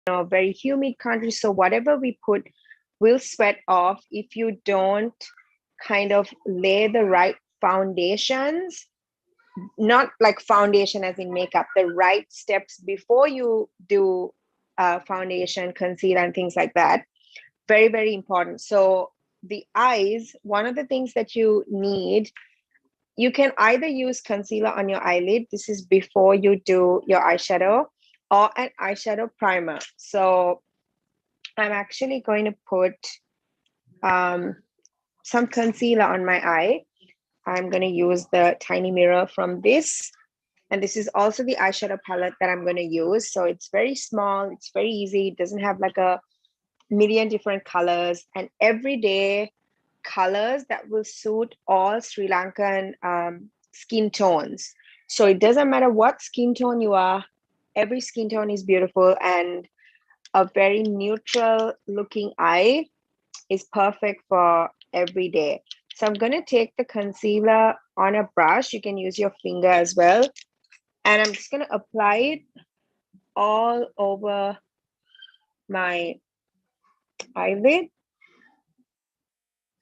very humid country. So whatever we put will sweat off if you don't kind of lay the right foundations, not like foundation as in makeup, the right steps before you do foundation, concealer, and things like that. Very, very important. So the eyes, one of the things that you need, you can either use concealer on your eyelid. This is before you do your eyeshadow, or an eyeshadow primer. So I'm actually going to put some concealer on my eye. I'm going to use the tiny mirror from this. And this is also the eyeshadow palette that I'm going to use. So it's very small. It's very easy. It doesn't have like a million different colors, and everyday colors that will suit all Sri Lankan skin tones. So it doesn't matter what skin tone you are. Every skin tone is beautiful, and a very neutral looking eye is perfect for every day. So I'm going to take the concealer on a brush. You can use your finger as well. And I'm just going to apply it all over my eyelid.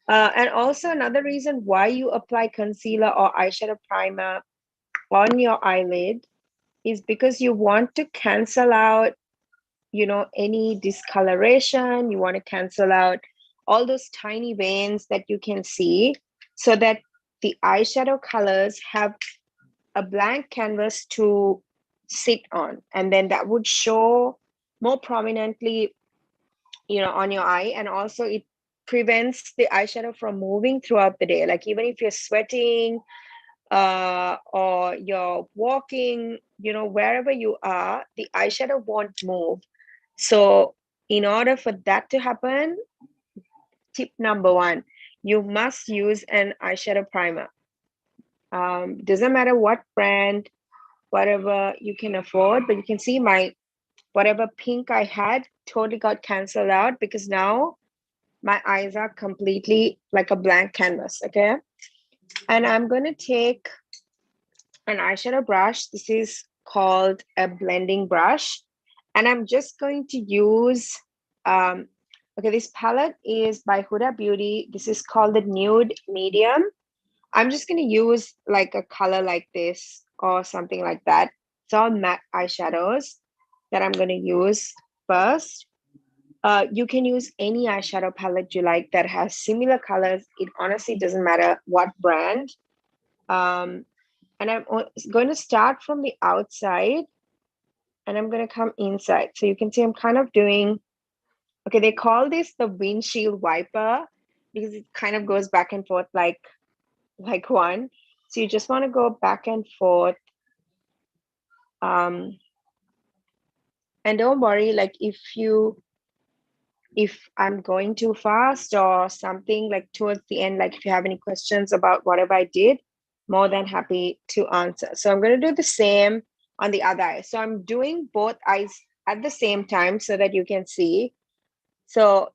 And also another reason why you apply concealer or eyeshadow primer on your eyelid is because you want to cancel out, any discoloration. You want to cancel out all those tiny veins that you can see, so that the eyeshadow colors have a blank canvas to sit on, and then that would show more prominently, on your eye. And also it prevents the eyeshadow from moving throughout the day. Like even if you're sweating or you're walking, wherever you are, the eyeshadow won't move. So in order for that to happen, tip number one, you must use an eyeshadow primer. Doesn't matter what brand, whatever you can afford, but you can see my whatever pink I had totally got canceled out because now my eyes are completely like a blank canvas. Okay. And I'm going to take an eyeshadow brush. This is called a blending brush. And I'm just going to use, okay, this palette is by Huda Beauty. This is called the Nude Medium. I'm just going to use like a color like this or something like that. It's all matte eyeshadows that I'm going to use first. You can use any eyeshadow palette you like that has similar colors. It honestly doesn't matter what brand. Um, and I'm going to start from the outside and I'm going to come inside. So you can see I'm kind of doing, okay, they call this the windshield wiper because it kind of goes back and forth like one. So you just want to go back and forth. And don't worry, like if I'm going too fast or something like towards the end, like if you have any questions about whatever I did, more than happy to answer. So I'm going to do the same on the other eye. So I'm doing both eyes at the same time so that you can see. So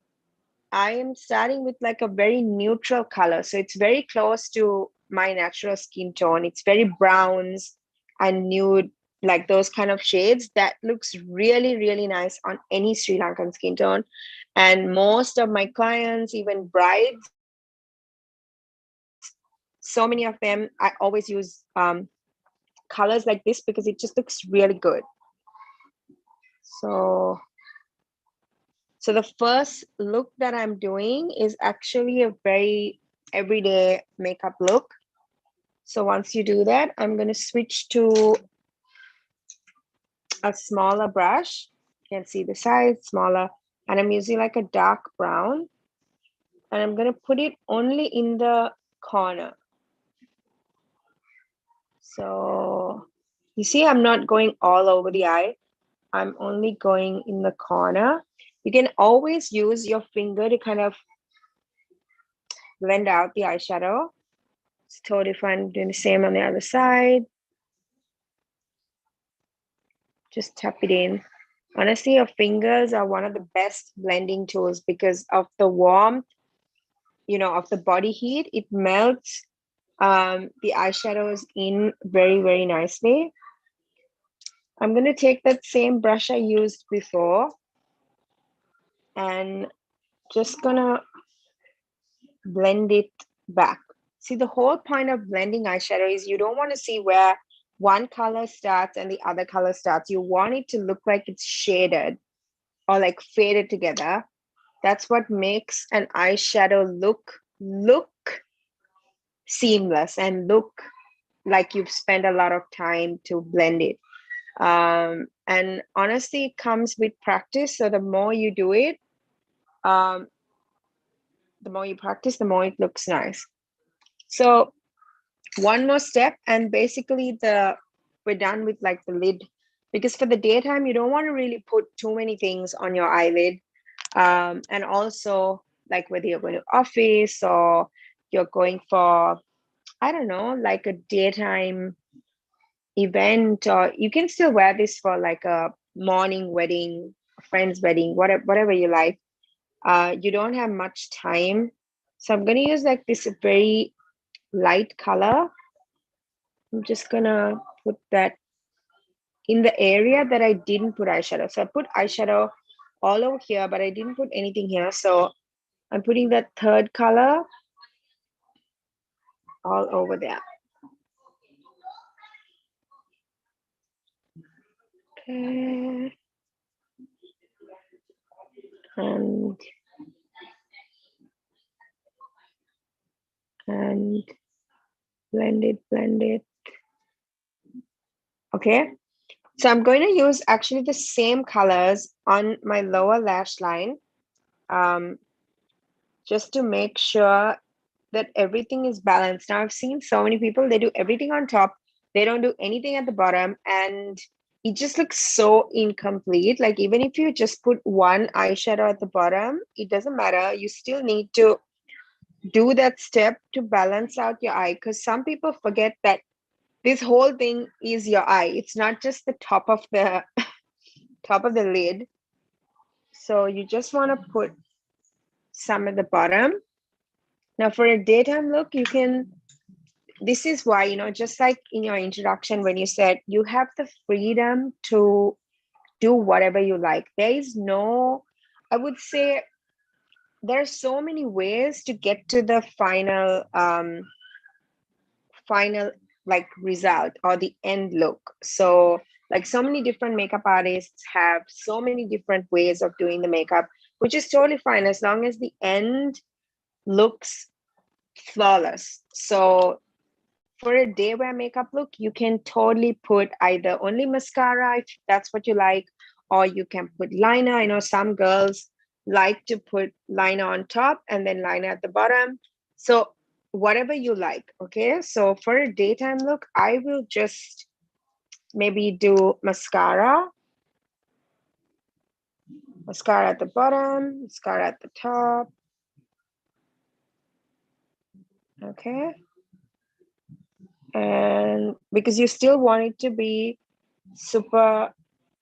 I am starting with like a very neutral color. So it's very close to my natural skin tone. It's very browns and nude, like those kind of shades. That looks really, really nice on any Sri Lankan skin tone. And most of my clients, even brides, so many of them, I always use colors like this because it just looks really good. So So the first look that I'm doing is actually a very everyday makeup look. So once you do that, I'm going to switch to a smaller brush. You can see the size smaller, and I'm using like a dark brown, and I'm going to put it only in the corner. So you see, I'm not going all over the eye. I'm only going in the corner. You can always use your finger to kind of blend out the eyeshadow. It's totally fine doing the same on the other side. Just tap it in. Honestly, your fingers are one of the best blending tools because of the warmth, of the body heat. It melts the eyeshadows in very, very nicely. I'm going to take that same brush I used before and just gonna blend it back. See, the whole point of blending eyeshadow is you don't want to see where one color starts and the other color starts. You want it to look like it's shaded or like faded together. That's what makes an eyeshadow look seamless and look like you've spent a lot of time to blend it. And honestly, it comes with practice. So the more you do it, the more you practice, the more it looks nice. So one more step, and basically we're done with like the lid, because for the daytime you don't want to really put too many things on your eyelid. And also, like whether you're going to office or you're going for, I don't know, like a daytime event, or you can still wear this for like a morning wedding, a friend's wedding, whatever you like. You don't have much time, so I'm going to use like this very light color. I'm just gonna put that in the area that I didn't put eyeshadow. So I put eyeshadow all over here, but I didn't put anything here. So I'm putting that third color all over there. Okay. And blend it. Okay. So I'm going to use actually the same colors on my lower lash line, just to make sure that everything is balanced. Now I've seen so many people, they do everything on top, they don't do anything at the bottom, and it just looks so incomplete. Like even if you just put one eyeshadow at the bottom, it doesn't matter. You still need to do that step to balance out your eye, because some people forget that this whole thing is your eye. It's not just the top of the top of the lid. So you just want to put some at the bottom. Now for a daytime look, you can, this is why, you know, just like in your introduction when you said you have the freedom to do whatever you like. There is no, I would say there's so many ways to get to the final like result or the end look. So like so many different makeup artists have so many different ways of doing the makeup, which is totally fine as long as the end looks flawless. So for a day wear makeup look, you can totally put either only mascara if that's what you like, or you can put liner. I know some girls like to put liner on top and then liner at the bottom. So whatever you like. Okay. So for a daytime look, I will just maybe do mascara at the bottom, mascara at the top. Okay. And because you still want it to be super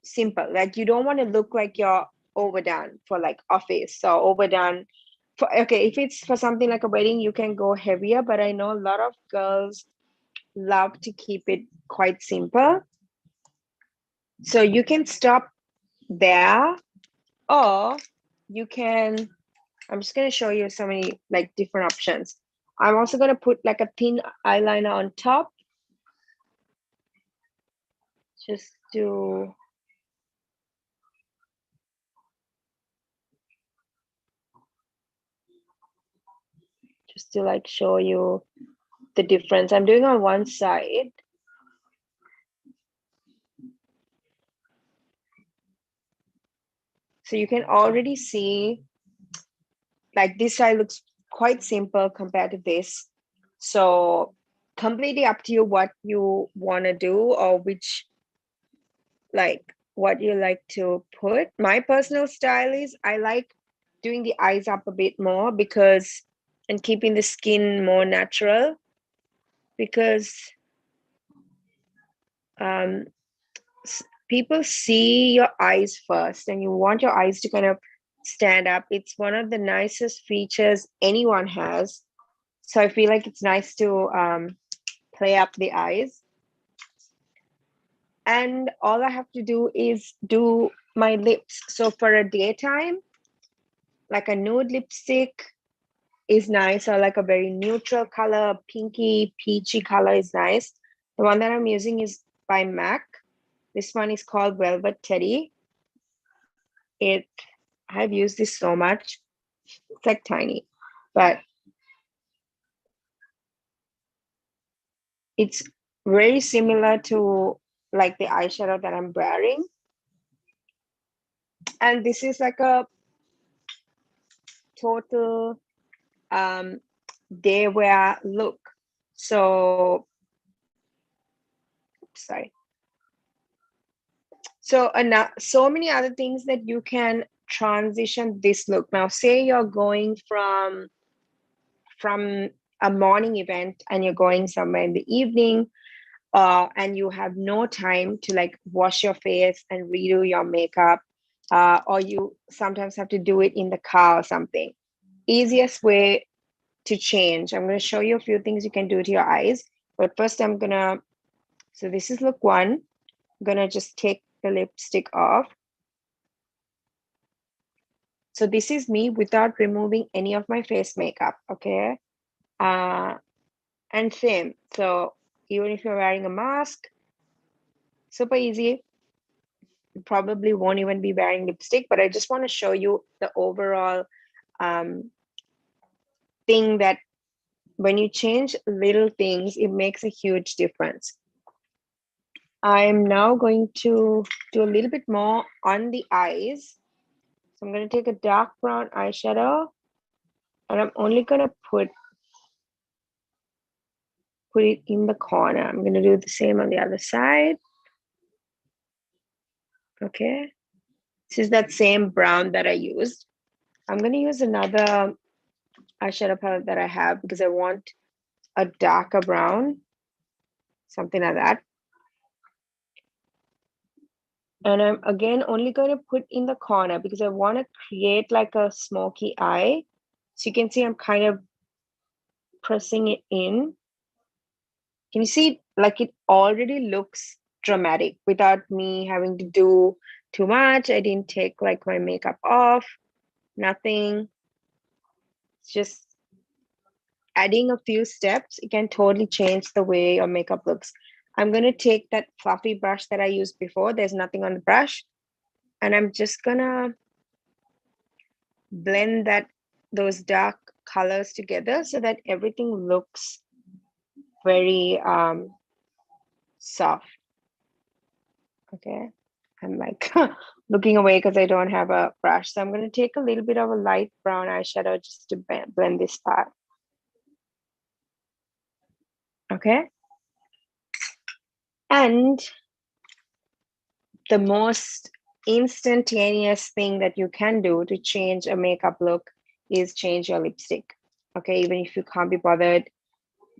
simple, like you don't want to look like you're overdone for like office or overdone for, okay, if it's for something like a wedding you can go heavier, but I know a lot of girls love to keep it quite simple. So you can stop there, or you can, I'm just going to show you so many like different options. I'm also going to put like a thin eyeliner on top just to like show you the difference. I'm doing on one side. So you can already see like this side looks quite simple compared to this. So completely up to you what you want to do, or which, like what you like to put. My personal style is I like doing the eyes up a bit more, because, and keeping the skin more natural, because um, people see your eyes first and you want your eyes to kind of stand up. It's one of the nicest features anyone has. So I feel like it's nice to play up the eyes. And all I have to do is do my lips. So for a daytime, like a nude lipstick is nice, or like a very neutral color, pinky, peachy color is nice. The one that I'm using is by MAC. This one is called Velvet Teddy. I've used this so much. It's like tiny, but it's very similar to like the eyeshadow that I'm wearing. And this is like a total day wear look. So, sorry. So, so many other things that you can transition this look. Now, say you're going from a morning event and you're going somewhere in the evening, and you have no time to like wash your face and redo your makeup, or you sometimes have to do it in the car or something. Easiest way to change. I'm going to show you a few things you can do to your eyes. But first so this is look one. I'm going to just take the lipstick off. So this is me without removing any of my face makeup, okay? And same. So even if you're wearing a mask, super easy. You probably won't even be wearing lipstick, but I just want to show you the overall thing that when you change little things, it makes a huge difference. I'm now going to do a little bit more on the eyes. So I'm going to take a dark brown eyeshadow, and I'm only going to put it in the corner. I'm going to do the same on the other side. Okay. This is that same brown that I used. I'm going to use another eyeshadow palette that I have because I want a darker brown, something like that. And I'm again only going to put in the corner because I want to create like a smoky eye. So you can see I'm kind of pressing it in. Can you see like it already looks dramatic without me having to do too much? I didn't take like my makeup off, nothing. It's just adding a few steps. It can totally change the way your makeup looks. I'm going to take that fluffy brush that I used before. There's nothing on the brush. And I'm just going to blend those dark colors together so that everything looks very soft. Okay. I'm like looking away because I don't have a brush. So I'm going to take a little bit of a light brown eyeshadow just to blend this part. Okay. And the most instantaneous thing that you can do to change a makeup look is change your lipstick. Okay. Even if you can't be bothered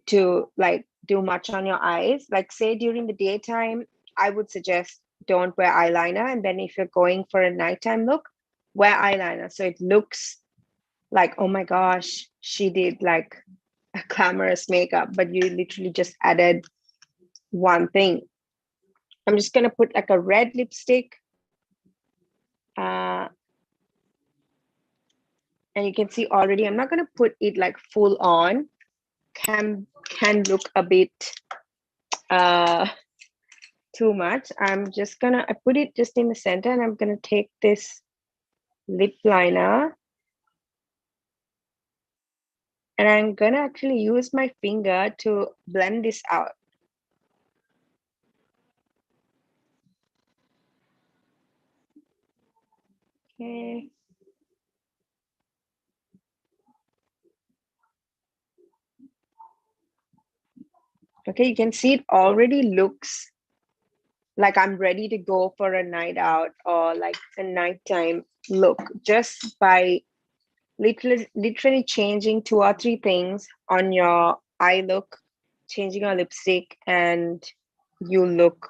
to like do much on your eyes, like say during the daytime, I would suggest don't wear eyeliner. And then if you're going for a nighttime look, wear eyeliner. So it looks like, oh my gosh, she did like a glamorous makeup, but you literally just added one thing. I'm just going to put like a red lipstick. And you can see already, I'm not going to put it like full on. Can look a bit too much. I'm just gonna, I put it just in the center, and I'm gonna take this lip liner and I'm gonna actually use my finger to blend this out. Okay. Okay, you can see it already looks like I'm ready to go for a night out or like a nighttime look just by literally changing 2 or 3 things on your eye look, changing your lipstick, and you look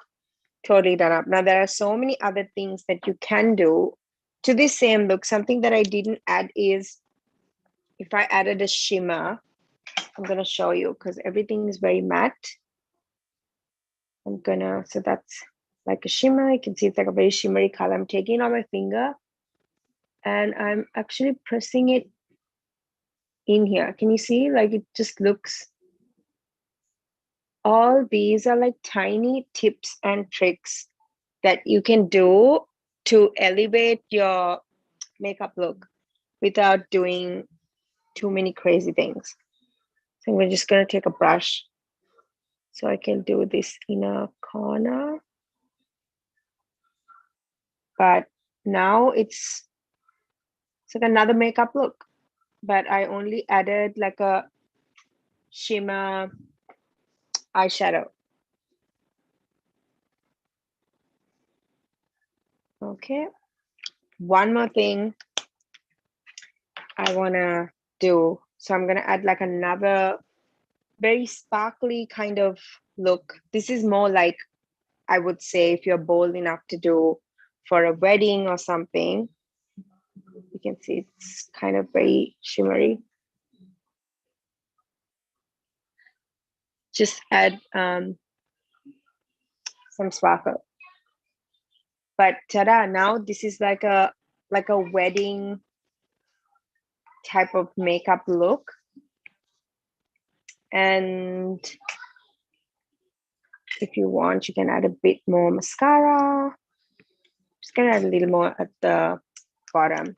totally done up. Now, there are so many other things that you can do to this same look. Something that I didn't add is if I added a shimmer, I'm going to show you because everything is very matte. So that's like a shimmer. You can see it's like a very shimmery color. I'm taking it on my finger and I'm actually pressing it in here. Can you see? Like it just looks, all these are like tiny tips and tricks that you can do to elevate your makeup look without doing too many crazy things. So we're just going to take a brush so I can do this inner corner. But now it's like another makeup look, but I only added like a shimmer eyeshadow. Okay, one more thing I want to do. So I'm going to add like another very sparkly kind of look. This is more like, I would say, if you're bold enough to do for a wedding or something. You can see it's kind of very shimmery. Just add some sparkle. But ta-da, now this is like a wedding type of makeup look. And if you want, you can add a bit more mascara. Just gonna add a little more at the bottom.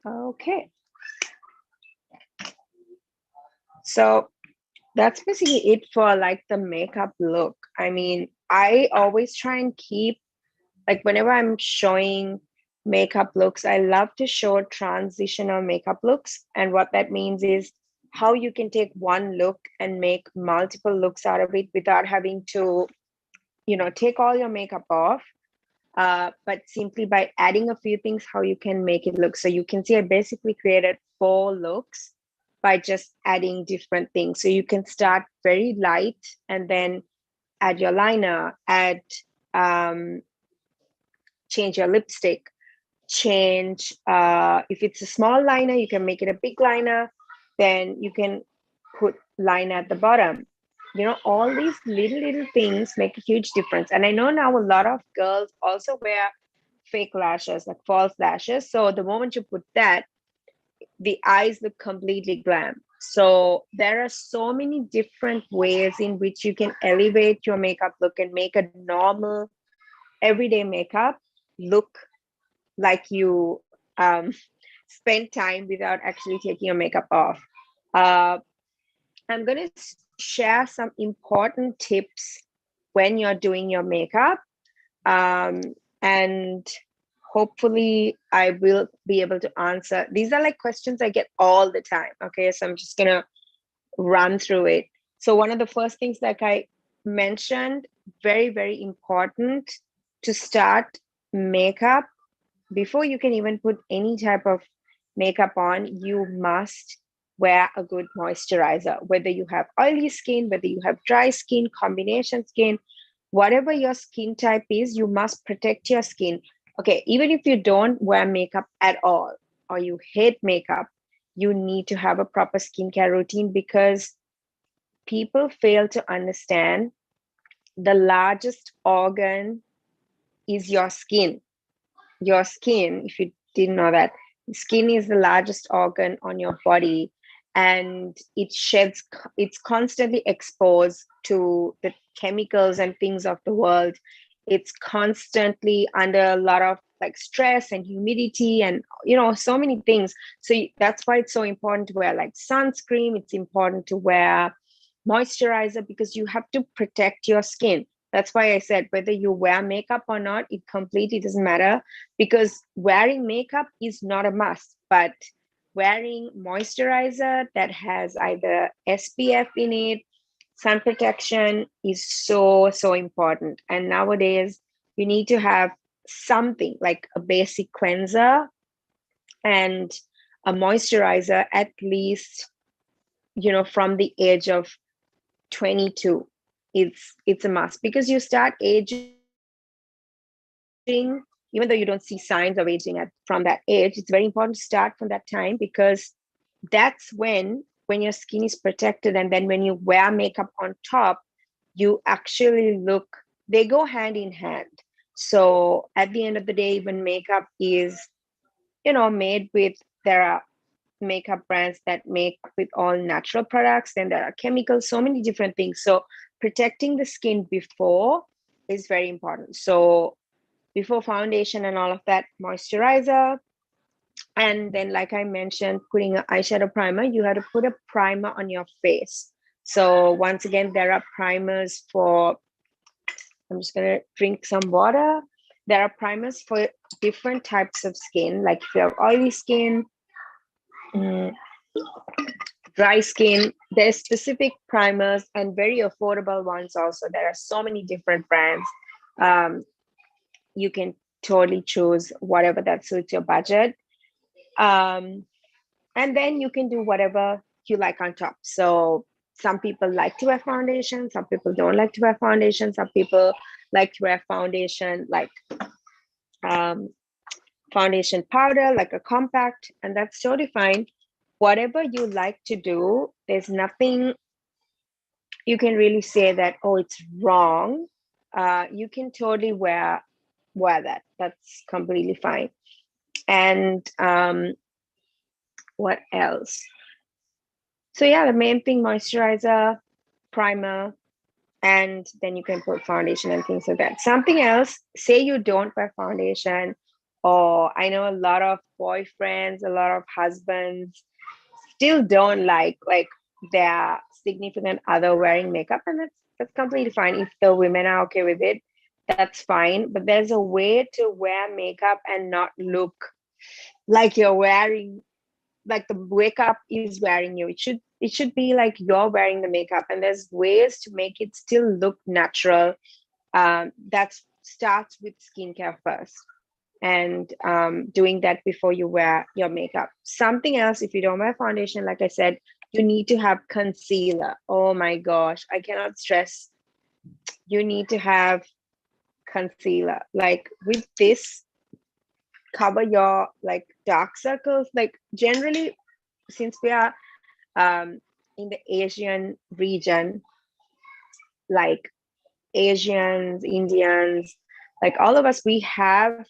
Okay. So that's basically it for like the makeup look. I mean, I always try and keep, like whenever I'm showing makeup looks, I love to show transitional makeup looks. And what that means is how you can take one look and make multiple looks out of it without having to, take all your makeup off. But simply by adding a few things, how you can make it look. So you can see I basically created 4 looks by just adding different things. So you can start very light and then add your liner, add change your lipstick, change, if it's a small liner, you can make it a big liner, then you can put liner at the bottom. All these little things make a huge difference. And I know now a lot of girls also wear fake lashes, like false lashes. So the moment you put that, the eyes look completely glam. So there are so many different ways in which you can elevate your makeup look and make a normal everyday makeup look like you spend time without actually taking your makeup off. I'm going to share some important tips when you're doing your makeup. And hopefully I will be able to answer. These are like questions I get all the time. Okay, so I'm just going to run through it. So one of the first things, like I mentioned, very, very important to start makeup. Before you can even put any type of makeup on, you must wear a good moisturizer, whether you have oily skin, whether you have dry skin, combination skin, whatever your skin type is, you must protect your skin. Okay, even if you don't wear makeup at all or you hate makeup, you need to have a proper skincare routine, because people fail to understand the largest organ is your skin. Your skin, if you didn't know that, skin is the largest organ on your body, and it's constantly exposed to the chemicals and things of the world. It's constantly under a lot of like stress and humidity and so many things. So that's why it's so important to wear like sunscreen. It's important to wear moisturizer, because you have to protect your skin. That's why I said whether you wear makeup or not, it completely doesn't matter, because wearing makeup is not a must. But wearing moisturizer that has either SPF in it, sun protection, is so, so important. And nowadays, you need to have something like a basic cleanser and a moisturizer at least, from the age of 22. It's a must, because you start aging, even though you don't see signs of aging from that age. It's very important to start from that time, because that's when your skin is protected, and then when you wear makeup on top, you actually look, they go hand in hand. So at the end of the day, when makeup is, made with, there are makeup brands that make with all natural products, then there are chemicals, so many different things. So protecting the skin before is very important. So before foundation and all of that, moisturizer. And then, like I mentioned, putting an eyeshadow primer, you have to put a primer on your face. So once again, there are primers for, I'm just going to drink some water. There are primers for different types of skin. Like if you have oily skin, dry skin, there's specific primers and very affordable ones also. There are so many different brands. You can totally choose whatever that suits your budget. And then you can do whatever you like on top. So some people like to wear foundation, some people don't like to wear foundation, some people like to wear foundation like um, foundation powder, like a compact, and that's totally fine. Whatever you like to do, there's nothing you can really say that, oh, it's wrong. You can totally wear that. That's completely fine. And what else? So yeah, the main thing, moisturizer, primer, and then you can put foundation and things like that. Something else, say you don't wear foundation, or I know a lot of boyfriends, a lot of husbands still don't like their significant other wearing makeup, and that's completely fine. If the women are okay with it, that's fine. But there's a way to wear makeup and not look like you're wearing, like the makeup is wearing you. It should be like you're wearing the makeup, and there's ways to make it still look natural. That starts with skincare first, and doing that before you wear your makeup. Something else, if you don't wear foundation, like I said, you need to have concealer. Oh my gosh, I cannot stress, you need to have concealer. Like with this, cover your like dark circles. Like generally, since we are in the Asian region, like Asians, Indians, like all of us, we have,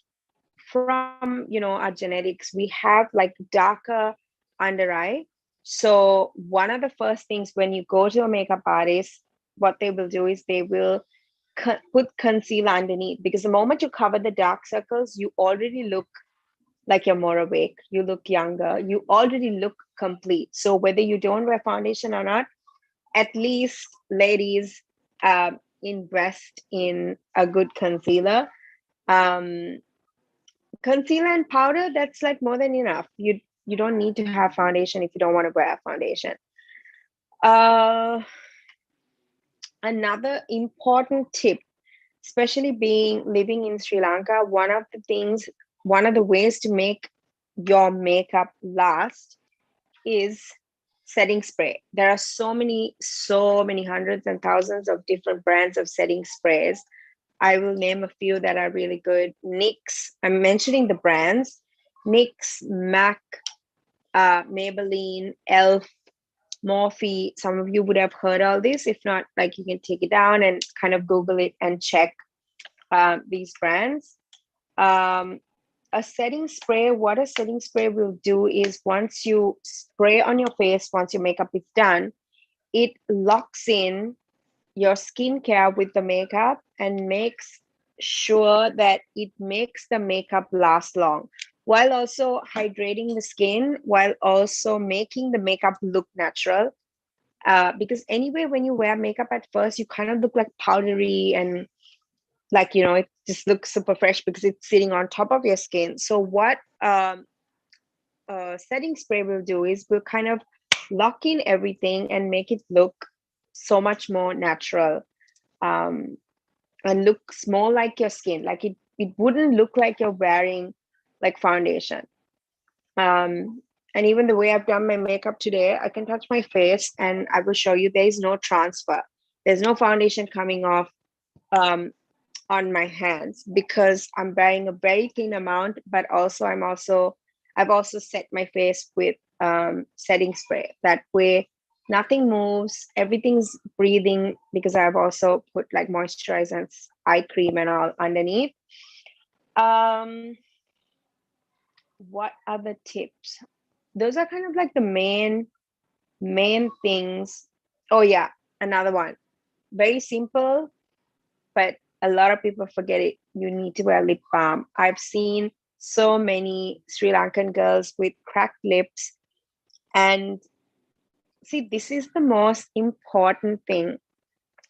from our genetics, we have like darker under eye. So one of the first things when you go to a makeup artist, what they will do is they will put concealer underneath, because the moment you cover the dark circles, you already look like you're more awake, you look younger, you already look complete. So whether you don't wear foundation or not, at least ladies, invest in a good concealer. Um, Concealer and powder, that's like more than enough. You don't need to have foundation if you don't want to wear foundation. Uh, Another important tip, especially being living in Sri Lanka, one of the ways to make your makeup last is setting spray. There are so many hundreds and thousands of different brands of setting sprays. I will name a few that are really good. NYX, I'm mentioning the brands. NYX, MAC, Maybelline, ELF, Morphe. Some of you would have heard all this. If not, like you can take it down and kind of Google it and check these brands. A setting spray, what a setting spray will do is once you spray on your face, once your makeup is done, it locks in your skincare with the makeup and makes sure that it makes the makeup last long, while also hydrating the skin, while also making the makeup look natural. Because anyway, when you wear makeup at first, you kind of look like powdery, and like it just looks super fresh because it's sitting on top of your skin. So what setting spray will do is will kind of lock in everything and make it look so much more natural, um, and looks more like your skin. Like it wouldn't look like you're wearing like foundation. And even the way I've done my makeup today, I can touch my face and I will show you there is no transfer. There's no foundation coming off on my hands because I'm wearing a very thin amount, but also I've also set my face with setting spray. That way, nothing moves, everything's breathing, because I've also put like moisturizer and eye cream and all underneath. Um, what other tips? Those are kind of like the main things. Oh yeah, another one. Very simple, but a lot of people forget it. You need to wear lip balm. I've seen so many Sri Lankan girls with cracked lips. And see, this is the most important thing.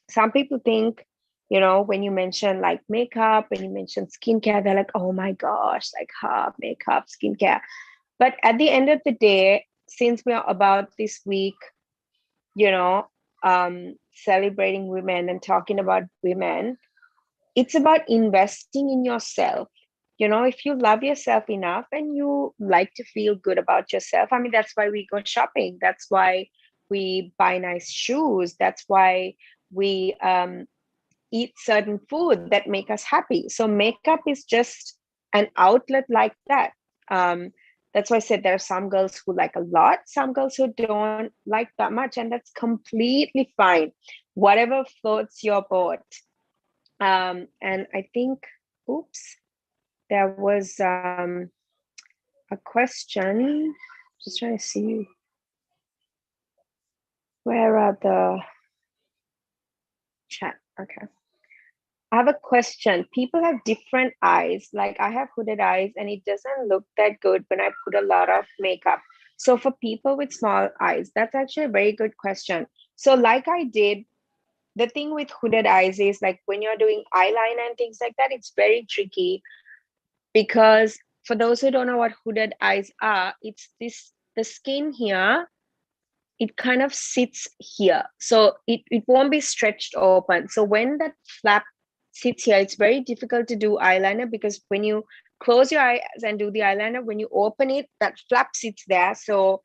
Some people think, when you mention like makeup, when you mention skincare, they're like, oh my gosh, like makeup, skincare. But at the end of the day, since we are about this week, you know, celebrating women and talking about women, it's about investing in yourself. If you love yourself enough and you like to feel good about yourself, I mean, that's why we go shopping. That's why we buy nice shoes. That's why we eat certain food that make us happy. So makeup is just an outlet like that. That's why I said there are some girls who like a lot, some girls who don't like that much, and that's completely fine. Whatever floats your boat. And I think, oops, there was a question. Just trying to see where are the chat. Okay. I have a question. People have different eyes. Like I have hooded eyes and it doesn't look that good when I put a lot of makeup. So for people with small eyes, that's actually a very good question. So like I did, the thing with hooded eyes is like when you're doing eyeliner and things like that, it's very tricky because for those who don't know what hooded eyes are, it's the skin here, it kind of sits here. So it won't be stretched open. So when that flap sits here, it's very difficult to do eyeliner because when you close your eyes and do the eyeliner, when you open it, that flap sits there. So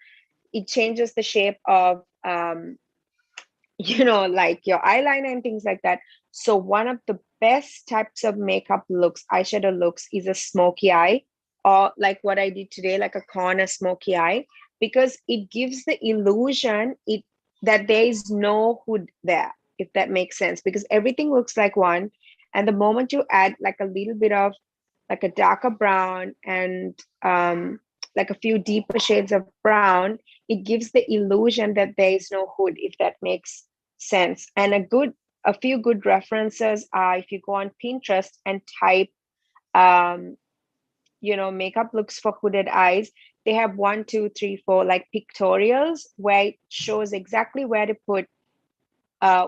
it changes the shape of, like your eyeliner and things like that. So one of the best types of makeup looks, eyeshadow looks, is a smoky eye, or like what I did today, like a corner smoky eye, because it gives the illusion that there is no hood there, if that makes sense, because everything looks like one. And the moment you add like a little bit of like a darker brown and like a few deeper shades of brown, it gives the illusion that there is no hood, if that makes sense. And a few good references are if you go on Pinterest and type makeup looks for hooded eyes, they have 1, 2, 3, 4 like pictorials where it shows exactly where to put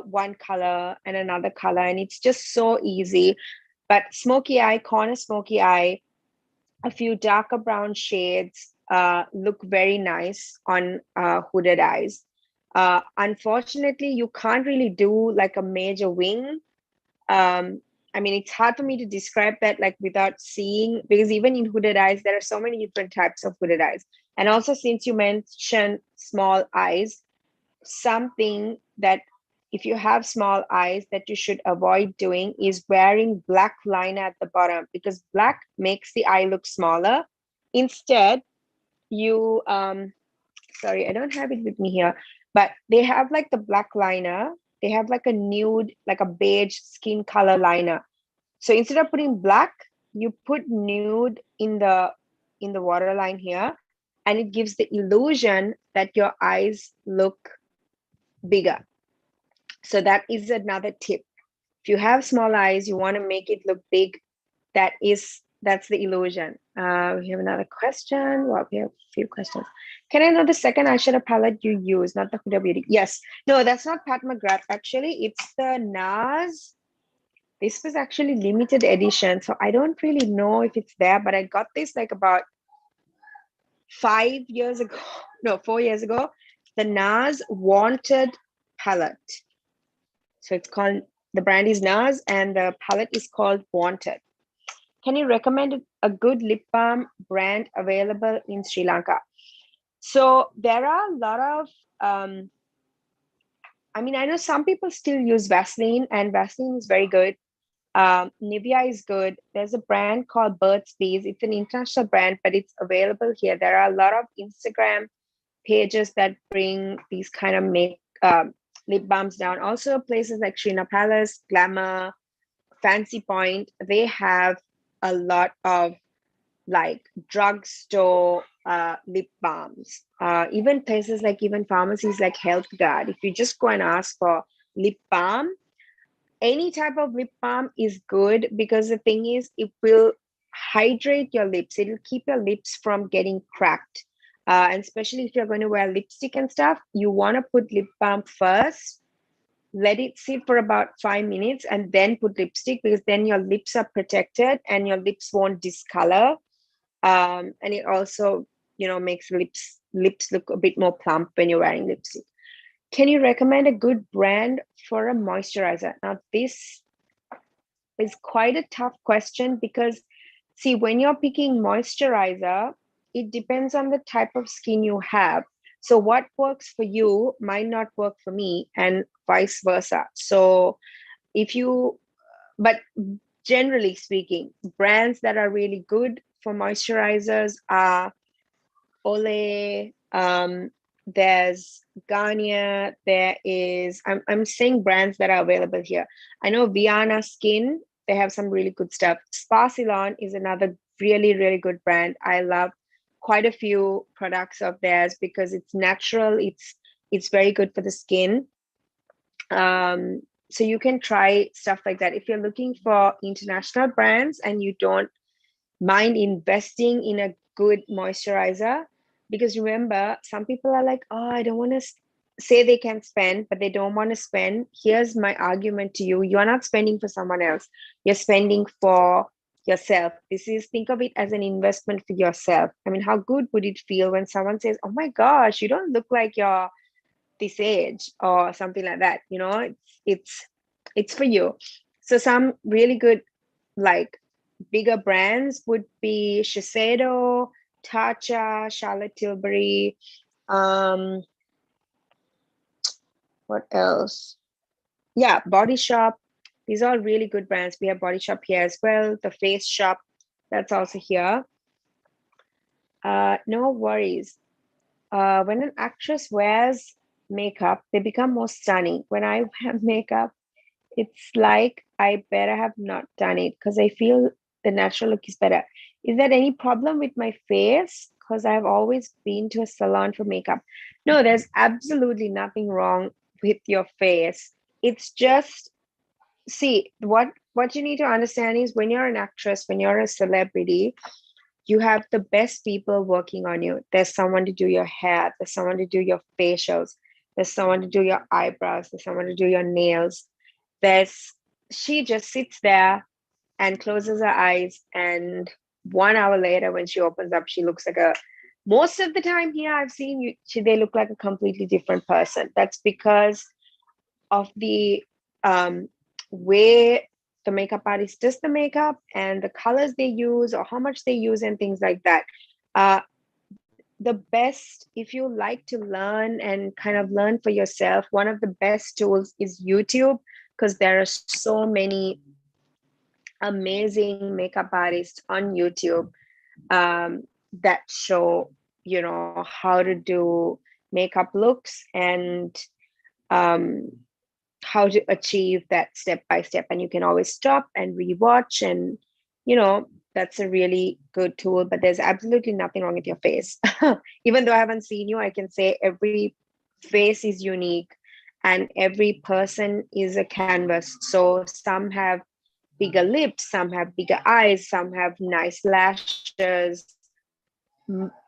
one color and another color, and it's just so easy. But smoky eye, corner smoky eye, a few darker brown shades look very nice on hooded eyes. Unfortunately, you can't really do like a major wing. I mean, it's hard for me to describe that like without seeing, because even in hooded eyes, there are so many different types of hooded eyes. And also, since you mentioned small eyes, something that if you have small eyes that you should avoid doing is wearing black liner at the bottom, because black makes the eye look smaller. Instead, you sorry, I don't have it with me here, but they have like the black liner, they have like a nude, like a beige skin color liner. So instead of putting black, you put nude in the waterline here, and it gives the illusion that your eyes look bigger. So that is another tip. If you have small eyes, you want to make it look big. That's the illusion. We have another question. Well, we have a few questions. Can I know the second eyeshadow palette you use, not the Huda Beauty? Yes. No, that's not Pat McGrath. Actually, it's the NARS. This was actually limited edition, so I don't really know if it's there, but I got this like about 5 years ago. No, 4 years ago. The NARS Wanted palette. So it's called, the brand is NARS and the palette is called Wanted. Can you recommend a good lip balm brand available in Sri Lanka? So there are a lot of, I mean, I know some people still use Vaseline, and Vaseline is very good. Nivea is good. There's a brand called Burt's Bees. It's an international brand, but it's available here. There are a lot of Instagram pages that bring these kind of lip balms down. Also places like Shrina Palace, Glamour, Fancy Point, they have a lot of like drugstore lip balms. Even places like even pharmacies like Health Guard, if you just go and ask for lip balm, any type of lip balm is good, because the thing is it will hydrate your lips. It'll keep your lips from getting cracked. And especially if you're going to wear lipstick and stuff, you want to put lip balm first, let it sit for about 5 minutes, and then put lipstick, because then your lips are protected and your lips won't discolor. And it also, makes lips look a bit more plump when you're wearing lipstick. Can you recommend a good brand for a moisturizer? Now, this is quite a tough question, because see, when you're picking moisturizer, it depends on the type of skin you have. So what works for you might not work for me, and vice versa. So but generally speaking, brands that are really good for moisturizers are Olay, there's Garnier, there is, I'm saying brands that are available here. I know Viana Skin, they have some really good stuff. Spa Ceylon is another really, really good brand. I love quite a few products of theirs because it's natural, it's very good for the skin. So you can try stuff like that. If you're looking for international brands and you don't mind investing in a good moisturizer, because remember, some people are like, oh, I don't want to say they can spend, but they don't want to spend. Here's my argument to you. You are not spending for someone else. You're spending for yourself. Think of it as an investment for yourself. I mean, how good would it feel when someone says, oh my gosh, you don't look like you're this age, or something like that. It's for you. So some really good, like, bigger brands would be Shiseido, Tatcha, Charlotte Tilbury. What else? Yeah, Body Shop. These are all really good brands. We have Body Shop here as well. The Face Shop, that's also here. No worries. When an actress wears makeup, they become more stunning. When I wear makeup, it's like I better have not done it, because I feel the natural look is better. Is there any problem with my face? Because I've always been to a salon for makeup. No, there's absolutely nothing wrong with your face. It's just, see, what you need to understand is, when you're an actress, when you're a celebrity, you have the best people working on you. There's someone to do your hair, there's someone to do your facials, there's someone to do your eyebrows, there's someone to do your nails. She just sits there and closes her eyes, and 1 hour later, when she opens up, she looks like most of the time here I've seen they look like a completely different person. That's because of the way the makeup artist does the makeup, and the colors they use, or how much they use, and things like that. The best, if you like to learn and kind of learn for yourself, one of the best tools is YouTube, because there are so many amazing makeup artists on YouTube that show, how to do makeup looks, and how to achieve that step by step. And you can always stop and rewatch, and that's a really good tool. But there's absolutely nothing wrong with your face. Even though I haven't seen you, I can say every face is unique, and every person is a canvas. So some have bigger lips, some have bigger eyes, some have nice lashes,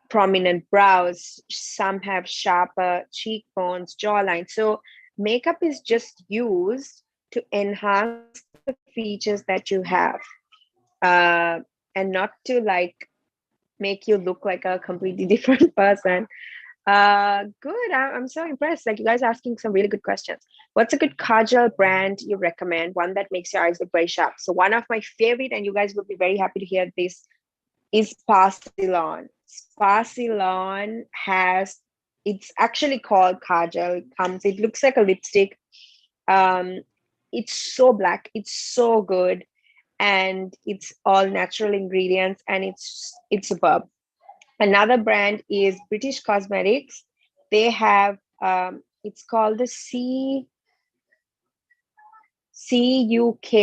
prominent brows, some have sharper cheekbones, jawline. So makeup is just used to enhance the features that you have, and not to like make you look like a completely different person. Good. I'm so impressed. Like, you guys are asking some really good questions. What's a good kajal brand you recommend? One that makes your eyes look very sharp. So one of my favorite, and you guys will be very happy to hear this, is Spa Ceylon. Spa Ceylon it's actually called kajal. It looks like a lipstick. It's so black. It's so good, and it's all natural ingredients, and it's superb. Another brand is British Cosmetics. they have, it's called the CUK,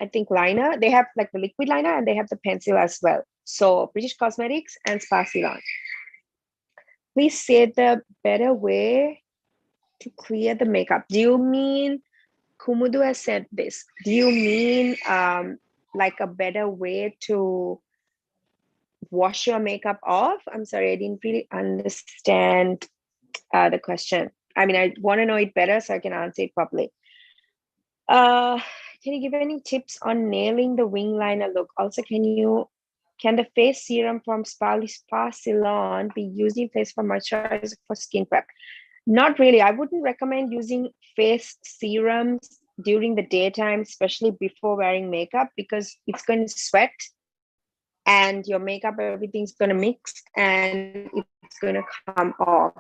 I think liner. They have like the liquid liner and they have the pencil as well. So British Cosmetics and Spa Ceylon. Please say the better way to clear the makeup. Do you mean, Kumudu has said this, do you mean like a better way to wash your makeup off? I'm sorry, I didn't really understand the question. I mean, I want to know it better so I can answer it properly. Can you give any tips on nailing the wing liner look? Also, can the face serum from Spa Ceylon be used in place for moisturizer for skin prep? Not really. I wouldn't recommend using face serums during the daytime, especially before wearing makeup, because it's going to sweat and your makeup, everything's going to mix and it's going to come off.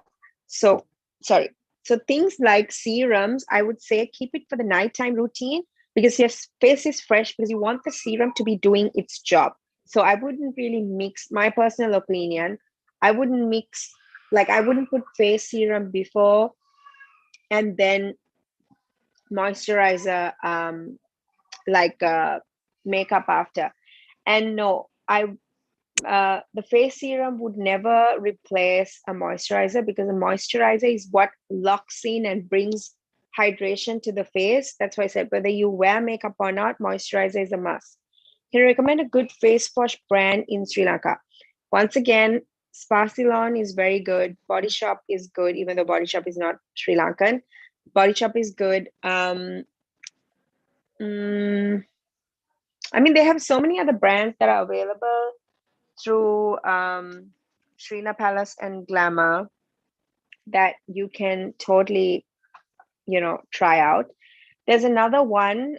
So, sorry. So things like serums, I would say keep it for the nighttime routine because your face is fresh because you want the serum to be doing its job. So I wouldn't really mix, my personal opinion, I wouldn't mix, like I wouldn't put face serum before and then moisturizer, like makeup after. And no, the face serum would never replace a moisturizer because a moisturizer is what locks in and brings hydration to the face. That's why I said whether you wear makeup or not, moisturizer is a must. Can you recommend a good face wash brand in Sri Lanka? Once again, Spa Ceylon is very good. Body Shop is good, even though Body Shop is not Sri Lankan. Body Shop is good. I mean, they have so many other brands that are available through Srina Palace and Glamour that you can totally, try out. There's another one.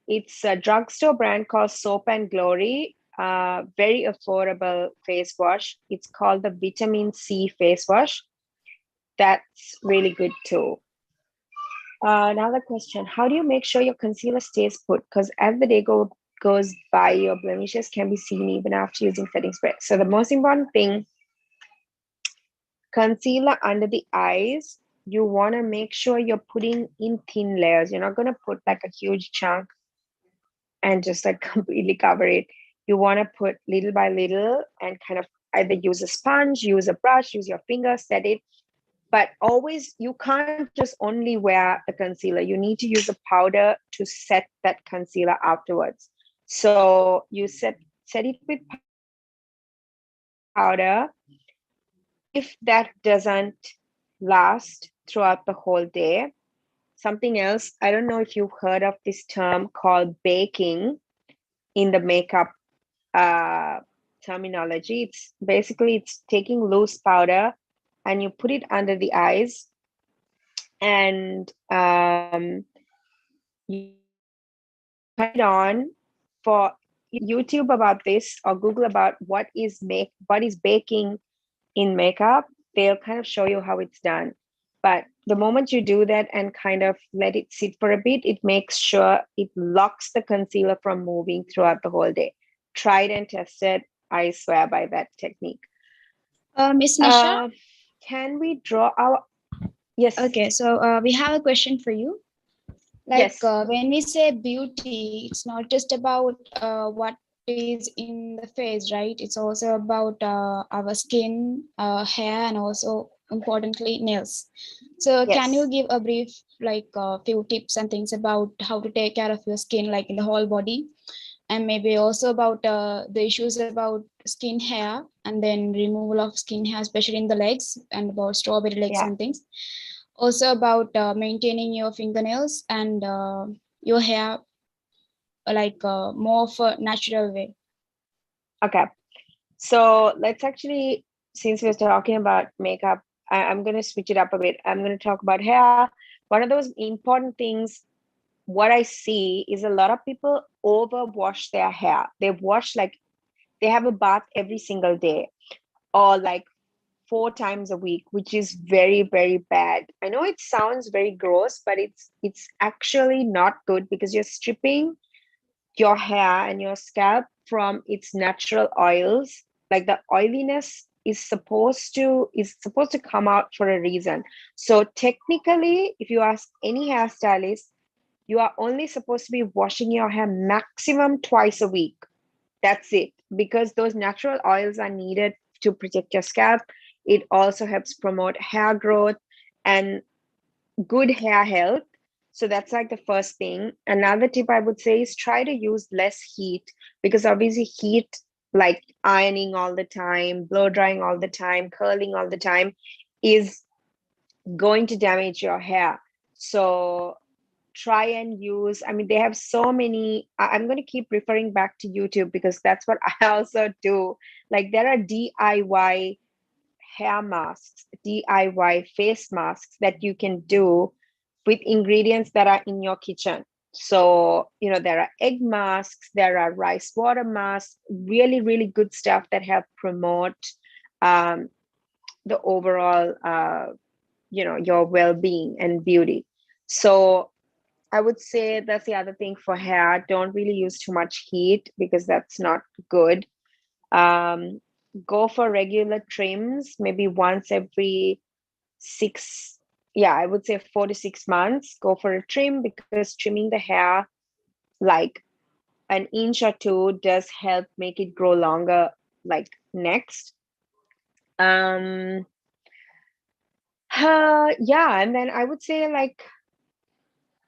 It's a drugstore brand called Soap and Glory. Very affordable face wash. It's called the Vitamin C face wash. That's really good too. Another question: how do you make sure your concealer stays put? Because as the day goes by, your blemishes can be seen even after using setting spray. So the most important thing, concealer under the eyes, you want to make sure you're putting in thin layers. You're not going to put like a huge chunk and just like completely cover it. You want to put little by little and kind of either use a sponge, use a brush, use your finger, set it. But always, you can't just only wear the concealer. You need to use a powder to set that concealer afterwards. So you set it with powder. If that doesn't last throughout the whole day, something else, I don't know if you've heard of this term called baking in the makeup terminology. It's basically, it's taking loose powder and you put it under the eyes and you cut it on. For YouTube about this or Google about what is baking in makeup, they'll kind of show you how it's done. But the moment you do that and kind of let it sit for a bit, it makes sure it locks the concealer from moving throughout the whole day. Tried and tested. I swear by that technique. Miss Nisha? Can we draw our... Yes. Okay, so we have a question for you. Like yes. When we say beauty, it's not just about what is in the face, right? It's also about our skin, hair, and also importantly nails. So can you Yes. give a brief, like few tips and things about how to take care of your skin, like in the whole body, and maybe also about the issues about skin hair and then removal of skin hair, especially in the legs, and about strawberry legs Yeah. and things. Also about maintaining your fingernails and your hair, like more of a natural way. Okay. So let's actually, since we're talking about makeup, I'm going to switch it up a bit. I'm going to talk about hair. One of those important things, what I see is a lot of people overwash their hair. They have a bath every single day or like 4 times a week, which is very, very bad. I know it sounds very gross, but it's actually not good because you're stripping your hair and your scalp from its natural oils. Like the oiliness is supposed to come out for a reason. So technically, if you ask any hairstylist, you are only supposed to be washing your hair maximum twice a week. That's it, because those natural oils are needed to protect your scalp. It also helps promote hair growth and good hair health. So that's like the first thing. Another tip I would say is try to use less heat, because obviously heat, like ironing all the time, blow drying all the time, curling all the time, is going to damage your hair. So try and use, I mean, they have so many. I'm going to keep referring back to YouTube because that's what I also do. Like there are DIY hair masks, DIY face masks that you can do with ingredients that are in your kitchen. So, there are egg masks, there are rice water masks, really, really good stuff that help promote um, the overall, your well being and beauty. So, I would say that's the other thing for hair. Don't really use too much heat because that's not good. Um, Go for regular trims, maybe once every six, yeah, I would say 4 to 6 months. Go for a trim, because trimming the hair like an inch or two does help make it grow longer, like next. Um, yeah, and then I would say, like,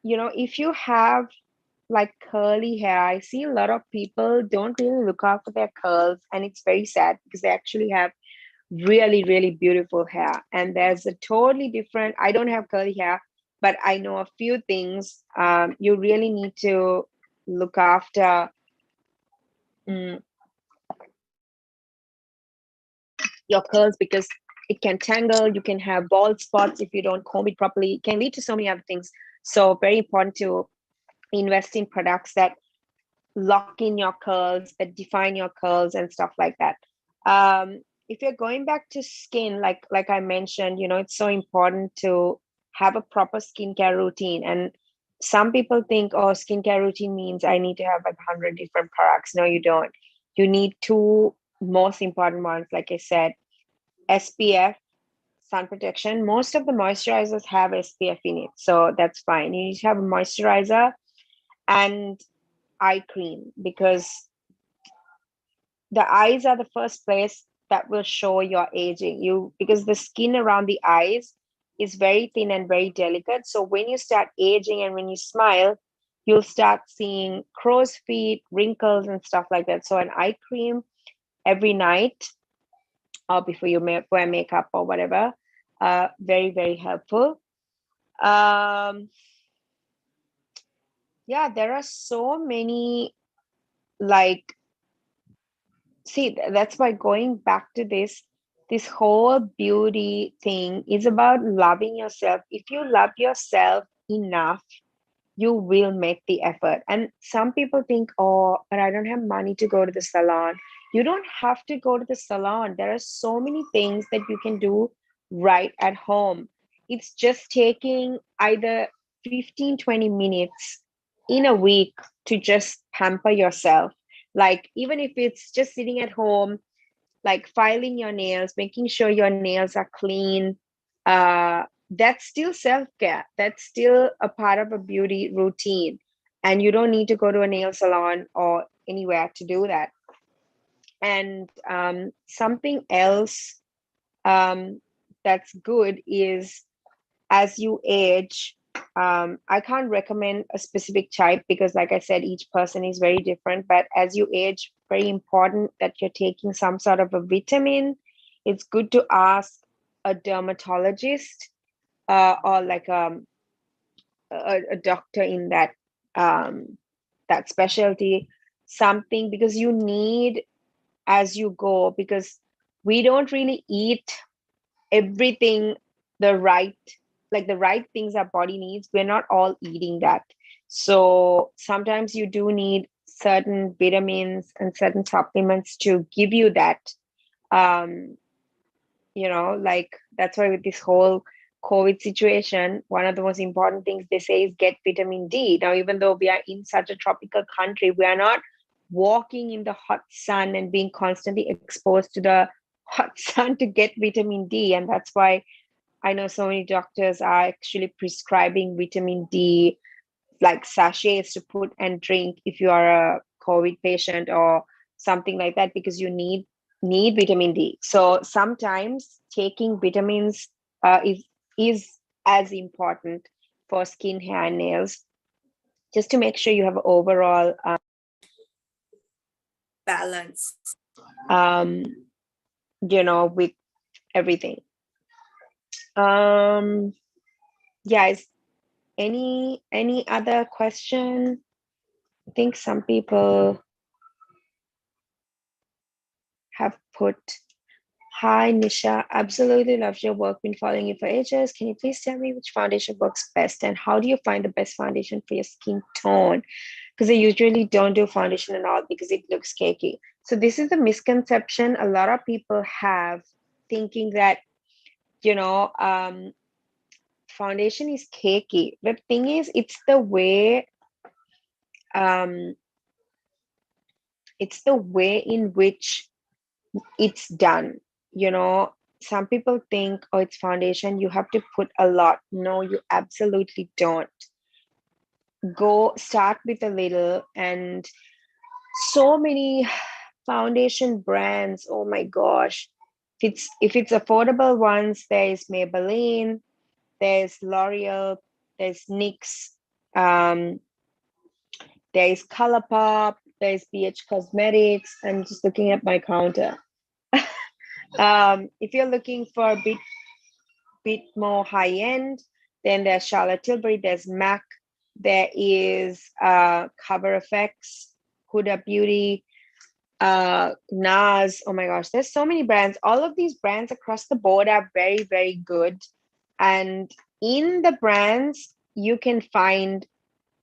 if you have like curly hair, I see a lot of people don't really look after their curls, and it's very sad because they actually have really, really beautiful hair. And there's a totally different, I don't have curly hair, but I know a few things. You really need to look after mm, your curls, because it can tangle. You can have bald spots if you don't comb it properly. It can lead to so many other things. So very important to invest in products that lock in your curls, that define your curls and stuff like that. If you're going back to skin, like I mentioned, it's so important to have a proper skincare routine. And some people think, oh, skincare routine means I need to have like 100 different products. No, you don't. You need two most important ones, like I said: SPF, sun protection. Most of the moisturizers have SPF in it, so that's fine. You need to have a moisturizer and eye cream, because the eyes are the first place that will show your aging. Because the skin around the eyes is very thin and very delicate. So when you start aging and when you smile, you'll start seeing crow's feet, wrinkles, and stuff like that. So an eye cream every night, or before you wear makeup or whatever, very, very helpful. Um, yeah, there are so many, like, see, that's why going back to this whole beauty thing is about loving yourself. If you love yourself enough, you will make the effort. And some people think, oh, but I don't have money to go to the salon. You don't have to go to the salon. There are so many things that you can do right at home. It's just taking either 15-20 minutes in a week to just pamper yourself. Like, even if it's just sitting at home, like filing your nails, making sure your nails are clean, that's still self-care. That's still a part of a beauty routine. And you don't need to go to a nail salon or anywhere to do that. And something else that's good is, as you age, I can't recommend a specific type because, like I said, each person is very different. But as you age, very important that you're taking some sort of a vitamin. It's good to ask a dermatologist, or like a doctor in that specialty, something, because you need, as you go, because we don't really eat everything the right, like the right things our body needs. We're not all eating that. So sometimes you do need certain vitamins and certain supplements to give you that. um like, that's why with this whole COVID situation, one of the most important things they say is get vitamin D. Now, even though we are in such a tropical country, we are not walking in the hot sun and being constantly exposed to the hot sun to get vitamin D. And that's why I know so many doctors are actually prescribing vitamin D, like sachets to put and drink if you are a COVID patient or something like that, because you need vitamin D. So sometimes taking vitamins is as important for skin, hair, and nails, just to make sure you have overall balance. With everything. Yeah, is any other question? I think some people have put, hi Nisha, absolutely love your work, been following you for ages. Can you please tell me which foundation works best and how do you find the best foundation for your skin tone? Because I usually don't do foundation at all because it looks cakey. So this is a misconception a lot of people have, thinking that, foundation is cakey. The thing is, it's the way in which it's done. Some people think, oh, it's foundation, you have to put a lot. No, you absolutely don't. Go start with a little. And so many foundation brands, oh my gosh. If it's affordable ones, there's Maybelline, there's L'Oreal, there's NYX, there's ColourPop, there's BH Cosmetics. I'm just looking at my counter. If you're looking for a bit more high end, then there's Charlotte Tilbury, there's MAC, there is Cover FX, Huda Beauty, NARS. Oh my gosh, there's so many brands. All of these brands across the board are very, very good. And in the brands, you can find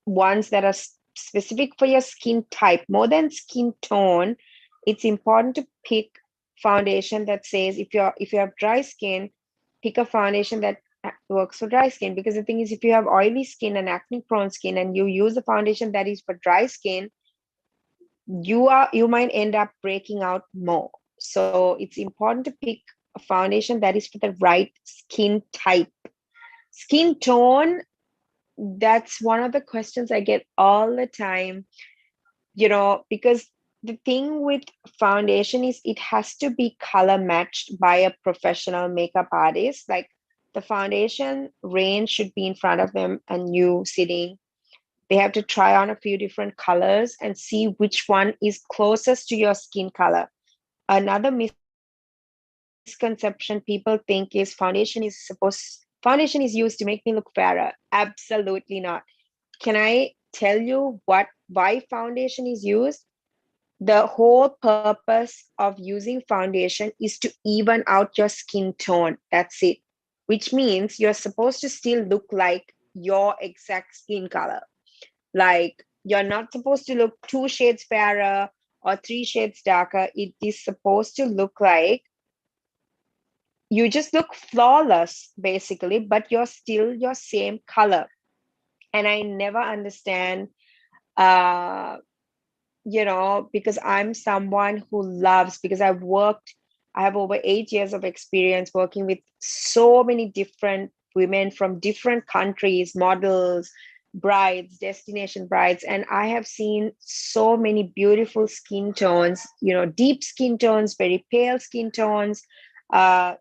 ones that are specific for your skin type. More than skin tone, it's important to pick foundation that says, if you have dry skin, pick a foundation that works for dry skin. Because the thing is, if you have oily skin and acne prone skin and you use a foundation that is for dry skin, you might end up breaking out more. So it's important to pick a foundation that is for the right skin type. Skin tone, that's one of the questions I get all the time, because the thing with foundation is it has to be color matched by a professional makeup artist. Like, the foundation range should be in front of them and you sitting. They have to try on a few different colors and see which one is closest to your skin color. Another misconception people think is foundation is used to make me look fairer. Absolutely not. Can I tell you why foundation is used? The whole purpose of using foundation is to even out your skin tone. That's it. Which means you're supposed to still look like your exact skin color. Like, you're not supposed to look 2 shades fairer or 3 shades darker. It is supposed to look like you just look flawless, basically, but you're still your same color. And I never understand, because I'm someone who loves, because I have over 8 years of experience working with so many different women from different countries, models, brides, destination brides, and I have seen so many beautiful skin tones, deep skin tones, very pale skin tones, and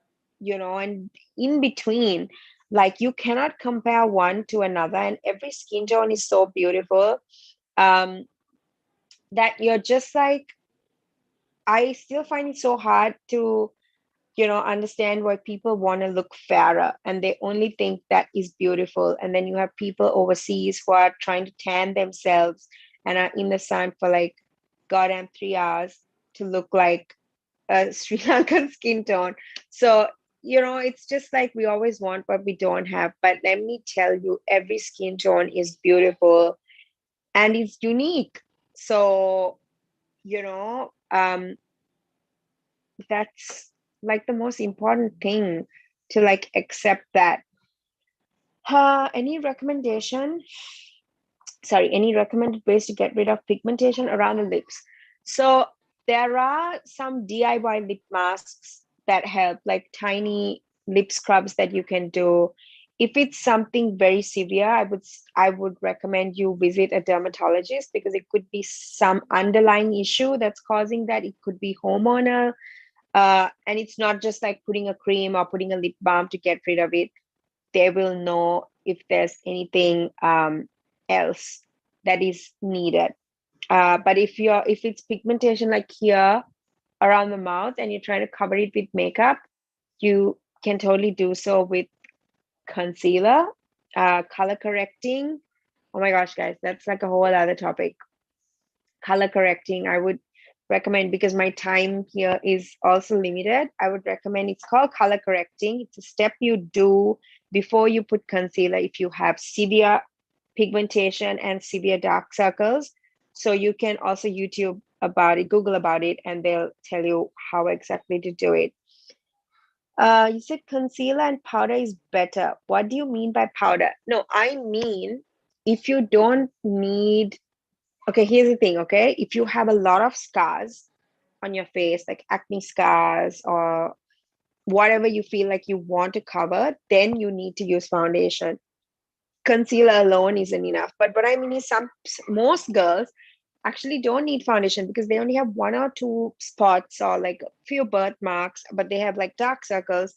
in between. Like, you cannot compare one to another, and every skin tone is so beautiful, that you're just like, I still find it so hard to understand why people want to look fairer and they only think that is beautiful. And then you have people overseas who are trying to tan themselves and are in the sun for like goddamn 3 hours to look like a Sri Lankan skin tone. So, it's just like we always want what we don't have. But let me tell you, every skin tone is beautiful and it's unique. So, that's like the most important thing, to like accept that. Any recommended ways to get rid of pigmentation around the lips? So there are some DIY lip masks that help, like tiny lip scrubs that you can do. If it's something very severe, I would recommend you visit a dermatologist, because it could be some underlying issue that's causing that. It could be hormonal, and it's not just like putting a cream or putting a lip balm to get rid of it. They will know if there's anything else that is needed. But if it's pigmentation like here around the mouth and you're trying to cover it with makeup, you can totally do so with concealer, color correcting. Oh my gosh, guys, that's like a whole other topic. Color correcting, I would recommend, because my time here is also limited. I would recommend, it's called color correcting. It's a step you do before you put concealer if you have severe pigmentation and severe dark circles. So you can also YouTube about it, Google about it, and they'll tell you how exactly to do it. You said concealer and powder is better. What do you mean by powder? No, I mean, if you don't need, okay, here's the thing, okay? If you have a lot of scars on your face, like acne scars or whatever you feel like you want to cover, then you need to use foundation. Concealer alone isn't enough. But what I mean is, most girls actually don't need foundation because they only have one or two spots or like a few birthmarks, but they have like dark circles.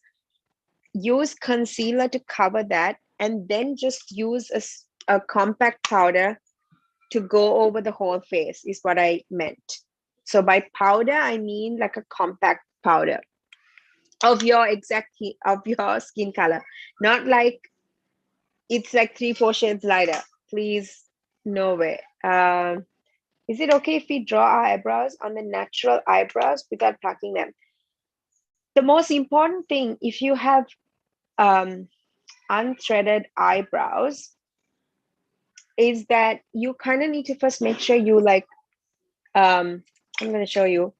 Use concealer to cover that, and then just use a compact powder to go over the whole face, is what I meant. So by powder, I mean like a compact powder of your of your skin color, not like it's like 3-4 shades lighter. Please, no way. Is it okay if we draw our eyebrows on the natural eyebrows without plucking them? The most important thing, if you have unthreaded eyebrows, is that you kind of need to first make sure you like, I'm going to show you.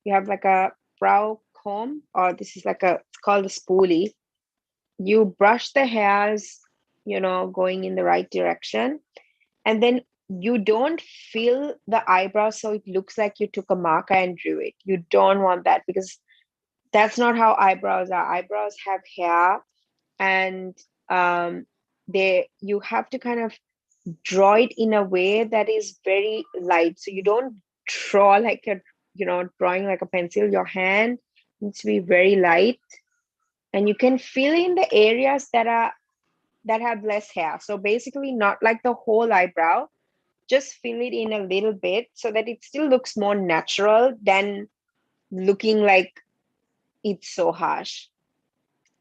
You have like a brow comb, or this is like it's called a spoolie. You brush the hairs, going in the right direction. And then you don't fill the eyebrow so it looks like you took a marker and drew it. You don't want that, because that's not how eyebrows are. Eyebrows have hair, and you have to kind of draw it in a way that is very light. So you don't draw like drawing like a pencil. Your hand needs to be very light, and you can fill in the areas that have less hair. So basically, not like the whole eyebrow, just fill it in a little bit so that it still looks more natural than looking like it's so harsh.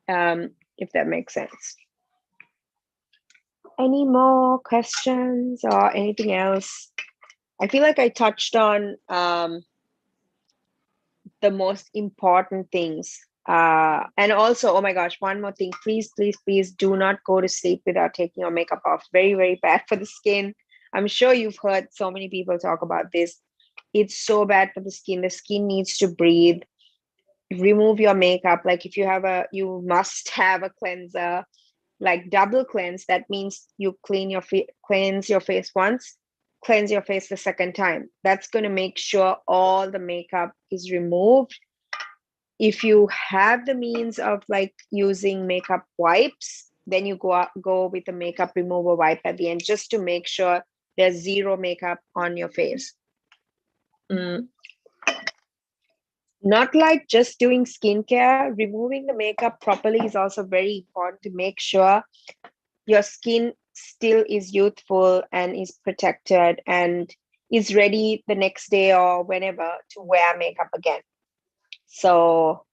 If that makes sense. Any more questions or anything else? I feel like I touched on the most important things. And also, oh my gosh, one more thing. Please, please, please do not go to sleep without taking your makeup off. Very, very bad for the skin. I'm sure you've heard so many people talk about this. It's so bad for the skin. The skin needs to breathe. Remove your makeup. Like if you must have a cleanser, like double cleanse. That means you cleanse your face once, cleanse your face the second time. That's going to make sure all the makeup is removed. If you have the means of like using makeup wipes, then you go with the makeup remover wipe at the end, just to make sure there's zero makeup on your face. Not like just doing skincare. Removing the makeup properly is also very important to make sure your skin still is youthful and is protected and is ready the next day or whenever to wear makeup again. So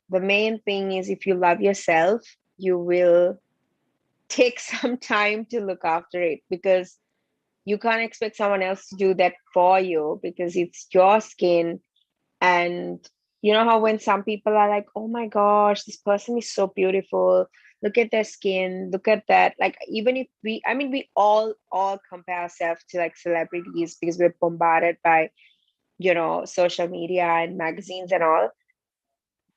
the main thing is, if you love yourself, you will take some time to look after it, because you can't expect someone else to do that for you, because it's your skin. And you know how when some people are like, oh my gosh, this person is so beautiful, look at their skin, look at that. Like, even if we all compare ourselves to like celebrities, because we're bombarded by social media and magazines and all.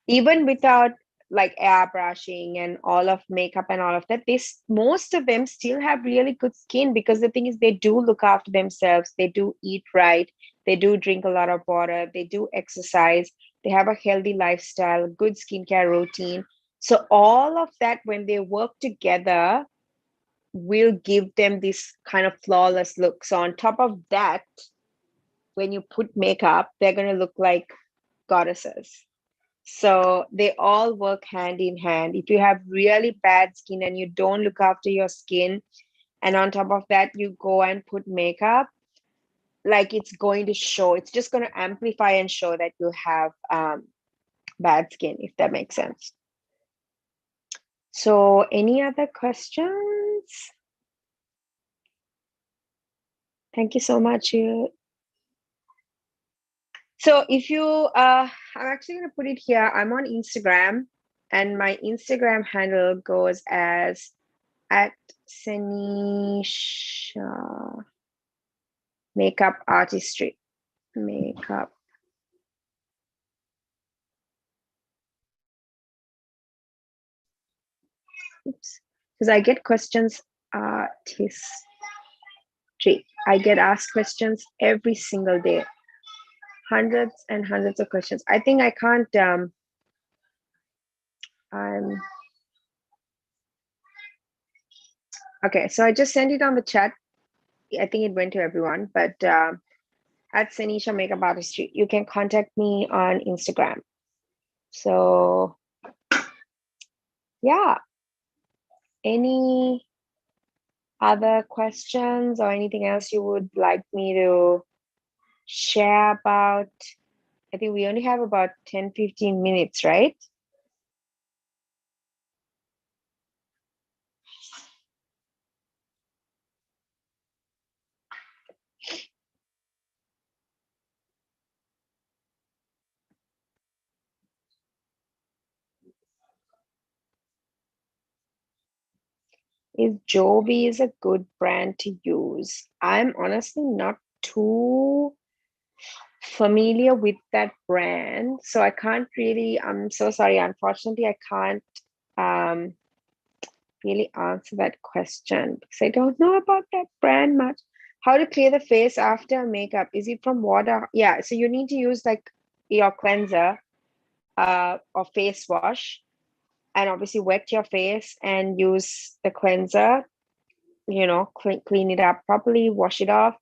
Even without like airbrushing and all of makeup and all of that, most of them still have really good skin, because the thing is, they do look after themselves, they do eat right, they do drink a lot of water, they do exercise, they have a healthy lifestyle, good skincare routine. So all of that, when they work together, will give them this kind of flawless look. So on top of that, when you put makeup, they're going to look like goddesses. So they all work hand in hand. If you have really bad skin and you don't look after your skin, and on top of that, you go and put makeup, like it's going to show, it's just going to amplify and show that you have bad skin, if that makes sense. So any other questions? Thank you so much. So if you, I'm actually going to put it here. I'm on Instagram, and my Instagram handle goes as @Senisha Makeup Artistry. Makeup. Oops. Because I get questions, artistry. I get asked questions every single day. Hundreds and hundreds of questions. I think I can't, okay, so I just sent it on the chat. I think it went to everyone, but @Senisha Makeup Artistry. You can contact me on Instagram. So yeah, any other questions or anything else you would like me to share about? I think we only have about 10-15 minutes, right? Is Jovi is a good brand to use? I'm honestly not too familiar with that brand, so I can't really, I'm so sorry, unfortunately I can't really answer that question because I don't know about that brand much. How to clear the face after makeup? Is it from water? Yeah, so you need to use like your cleanser or face wash, and obviously wet your face and use the cleanser, you know, clean it up properly, wash it off,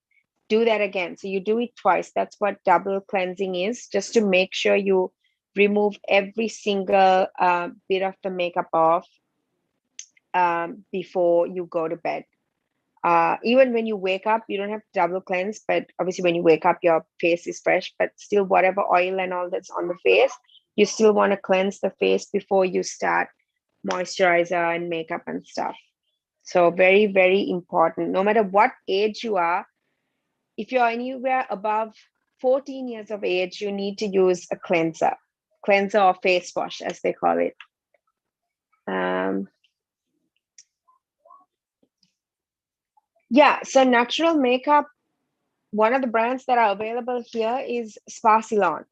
do that again. So you do it twice. That's what double cleansing is, just to make sure you remove every single bit of the makeup off before you go to bed. Even when you wake up, you don't have to double cleanse, but obviously when you wake up, your face is fresh, but still whatever oil and all that's on the face, you still want to cleanse the face before you start moisturizer and makeup and stuff. So very, very important. No matter what age you are, if you're anywhere above 14 years of age, you need to use a cleanser or face wash, as they call it. Yeah, so natural makeup, one of the brands that are available here is Spa Ceylon.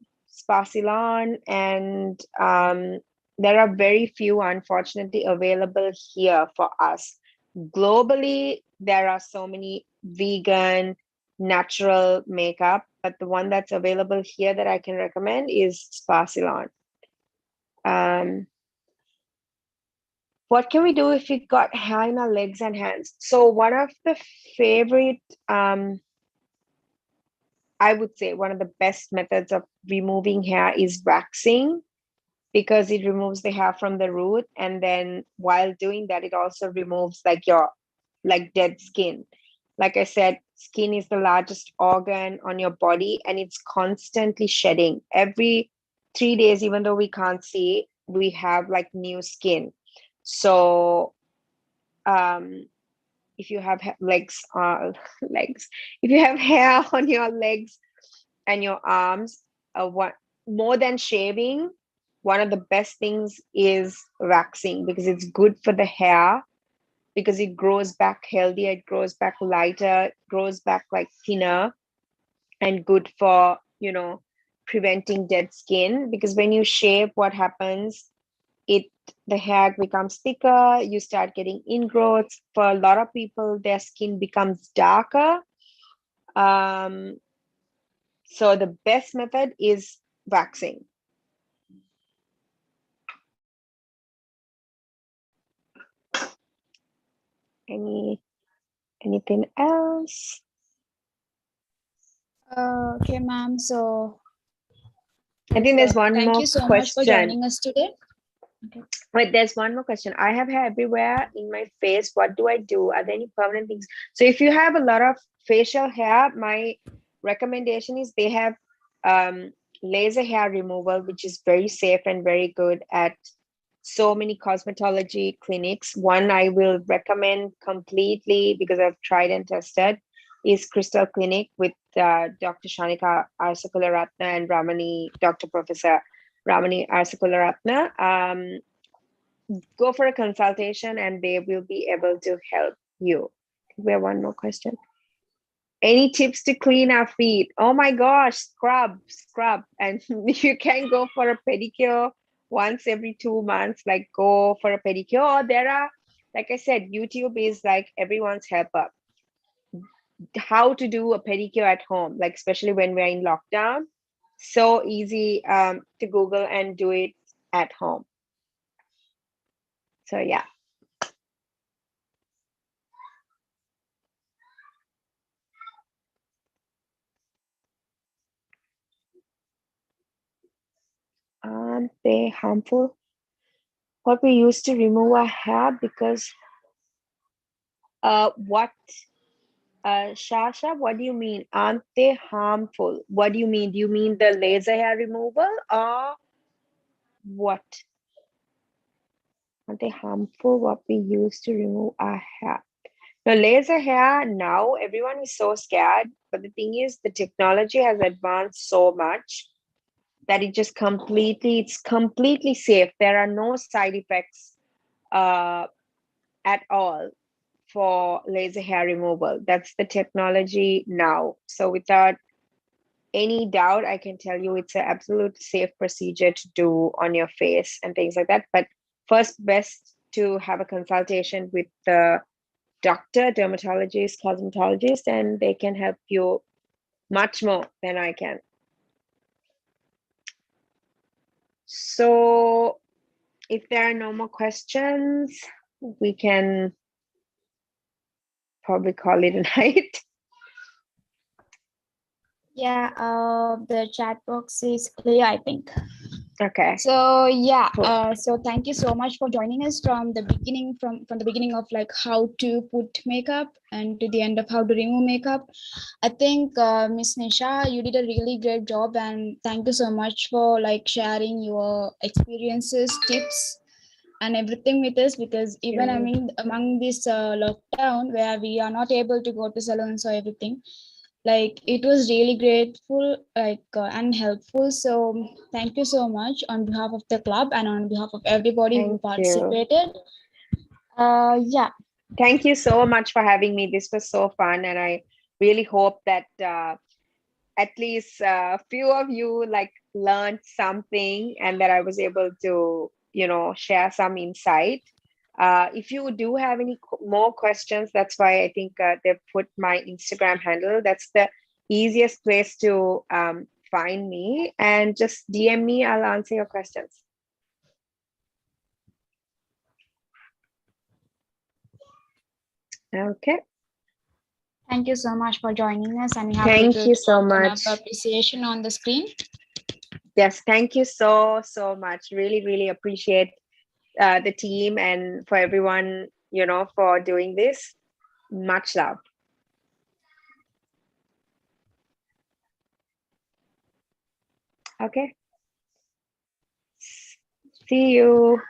And there are very few, unfortunately, available here for us. Globally, there are so many vegan, natural makeup, but the one that's available here that I can recommend is Spa Ceylon. What can we do if we got hair in our legs and hands? So one of the favorite, I would say one of the best methods of removing hair is waxing, because it removes the hair from the root. And then while doing that, it also removes like your dead skin. Like I said, skin is the largest organ on your body, and it's constantly shedding. Every 3 days, even though we can't see, we have like new skin. So if you have legs, if you have hair on your legs and your arms, what more than shaving, one of the best things is waxing, because it's good for the hair, because it grows back healthier, it grows back lighter, it grows back like thinner, and good for, you know, preventing dead skin. Because when you shave, what happens, the hair becomes thicker, you start getting ingrowths. For a lot of people, their skin becomes darker. So the best method is waxing. Anything else? Okay, ma'am. So I think there's one thank more you so much for question. joining us today. Okay. Wait, there's one more question. I have hair everywhere in my face. What do I do? Are there any permanent things? So if you have a lot of facial hair, my recommendation is they have laser hair removal, which is very safe and very good at so many cosmetology clinics. One I will recommend completely because I've tried and tested is Crystal Clinic with Dr. Shanika Arsakularatna and Dr. Professor Ramani Arsakularatna. Go for a consultation and they will be able to help you. We have one more question. Any tips to clean our feet? Oh my gosh, scrub. And you can go for a pedicure once every 2 months, like go for a pedicure. Or there are, like I said, YouTube is like everyone's helper. How to do a pedicure at home, like especially when we're in lockdown. So easy to Google and do it at home. So yeah. Aren't they harmful? What we use to remove our hair because what Shasha, what do you mean? Aren't they harmful? What do you mean? Do you mean the laser hair removal or what? Aren't they harmful? What we use to remove our hair? Now, laser hair, now everyone is so scared, but the thing is the technology has advanced so much that it's completely safe. There are no side effects at all for laser hair removal. That's the technology now. So without any doubt, I can tell you it's an absolute safe procedure to do on your face and things like that. But first, best to have a consultation with the doctor, dermatologist, cosmetologist, and they can help you much more than I can. So if there are no more questions, we can probably call it a night. Yeah, the chat box is clear, I think. Okay. So yeah, Cool. so thank you so much for joining us from the beginning, from the beginning of like how to put makeup and to the end of how to remove makeup. I think Miss Nisha, you did a really great job, and thank you so much for like sharing your experiences, tips, and everything with us. Because even I mean, among this lockdown where we are not able to go to salons or everything, like it was really grateful like and helpful. So thank you so much on behalf of the club and on behalf of everybody who Thank you. participated. Yeah. Thank you so much for having me. This was so fun, and I really hope that at least a few of you like learned something and that I was able to, share some insight. If you do have any more questions, that's why I think they've put my Instagram handle. That's the easiest place to find me, and just DM me. I'll answer your questions. Okay. Thank you so much for joining us, and we have Thank you little so token of much. appreciation on the screen. Yes, thank you so much. Really, really appreciate the team and for everyone, for doing this. Much love. Okay. See you.